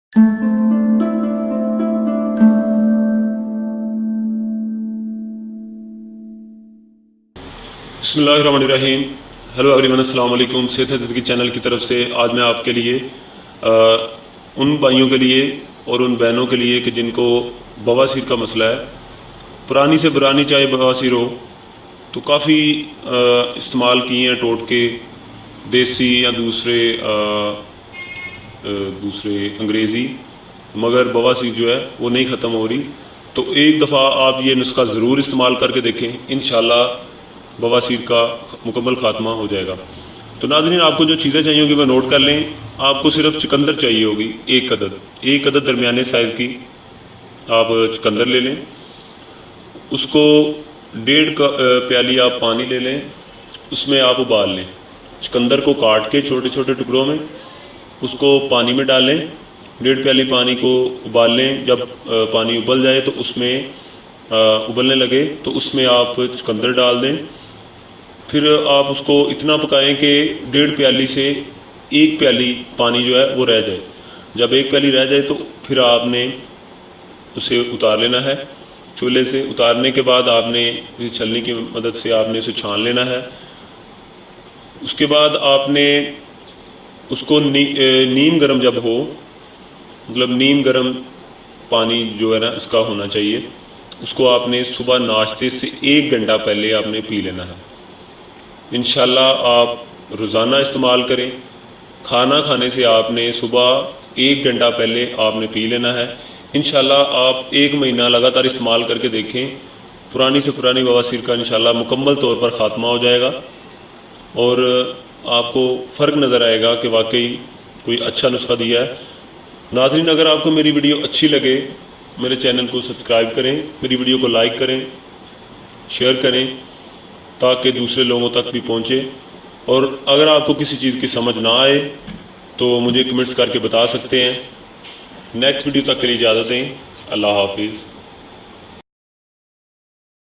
بسم اللہ الرحمن الرحیم. ہیلو ایوریون، السلام علیکم. صحت ہے زندگی چینل کی طرف سے آج میں آپ کے لیے ان بھائیوں کے لیے اور ان بہنوں کے لیے کہ جن کو بواسیر کا مسئلہ ہے، پرانی سے پرانی چاہے بواسیر ہو تو کافی استعمال کیے ہیں ٹوٹکے، دیسی یا دوسرے انگریزی، مگر بواسیر جو ہے وہ نہیں ختم ہو رہی. تو ایک دفعہ آپ یہ نسخہ ضرور استعمال کر کے دیکھیں، انشاءاللہ بواسیر کا مکمل خاتمہ ہو جائے گا. تو ناظرین، آپ کو جو چیزیں چاہیے ہوگی وہ نوٹ کر لیں. آپ کو صرف چقندر چاہیے ہوگی، ایک عدد درمیانے سائز کی آپ چقندر لے لیں. اس کو 1.5 پیالی آپ پانی لے لیں، اس میں آپ ابال لیں. چقندر کو کاٹ کے چھوٹے چھوٹے ٹکڑوں میں اس کو پانی میں ڈالیں. 1.5 پیالی پانی کو ابال لیں. جب پانی ابل جائے تو اس میں ابلنے لگے تو اس میں آپ چقندر ڈال دیں. پھر آپ اس کو اتنا پکائیں کہ 1.5 پیالی سے 1 پیالی پانی جو ہے وہ رہ جائے. جب 1 پیالی رہ جائے تو پھر آپ نے اسے اتار لینا ہے. چولہے سے اتارنے کے بعد آپ نے چھلنی کی مدد سے آپ نے اسے چھان لینا ہے. اس کے بعد آپ نے اس کو نیم گرم جب ہو، مطلب نیم گرم پانی جو ہے نا اس کا ہونا چاہیے، اس کو آپ نے صبح ناشتے سے 1 گھنٹہ پہلے آپ نے پی لینا ہے. انشاءاللہ آپ روزانہ استعمال کریں. کھانا کھانے سے آپ نے صبح 1 گھنٹہ پہلے آپ نے پی لینا ہے. انشاءاللہ آپ 1 مہینہ لگاتار استعمال کر کے دیکھیں، پرانی سے پرانی بواسیر کا انشاءاللہ مکمل طور پر خاتمہ ہو جائے گا اور آپ کو فرق نظر آئے گا کہ واقعی کوئی اچھا نسخہ دیا ہے. ناظرین، اگر آپ کو میری ویڈیو اچھی لگے میرے چینل کو سبسکرائب کریں، میری ویڈیو کو لائک کریں، شیئر کریں تاکہ دوسرے لوگوں تک بھی پہنچے. اور اگر آپ کو کسی چیز کی سمجھ نہ آئے تو مجھے کمنٹس کر کے بتا سکتے ہیں. نیکسٹ ویڈیو تک کے لیے اجازت دیں. اللہ حافظ.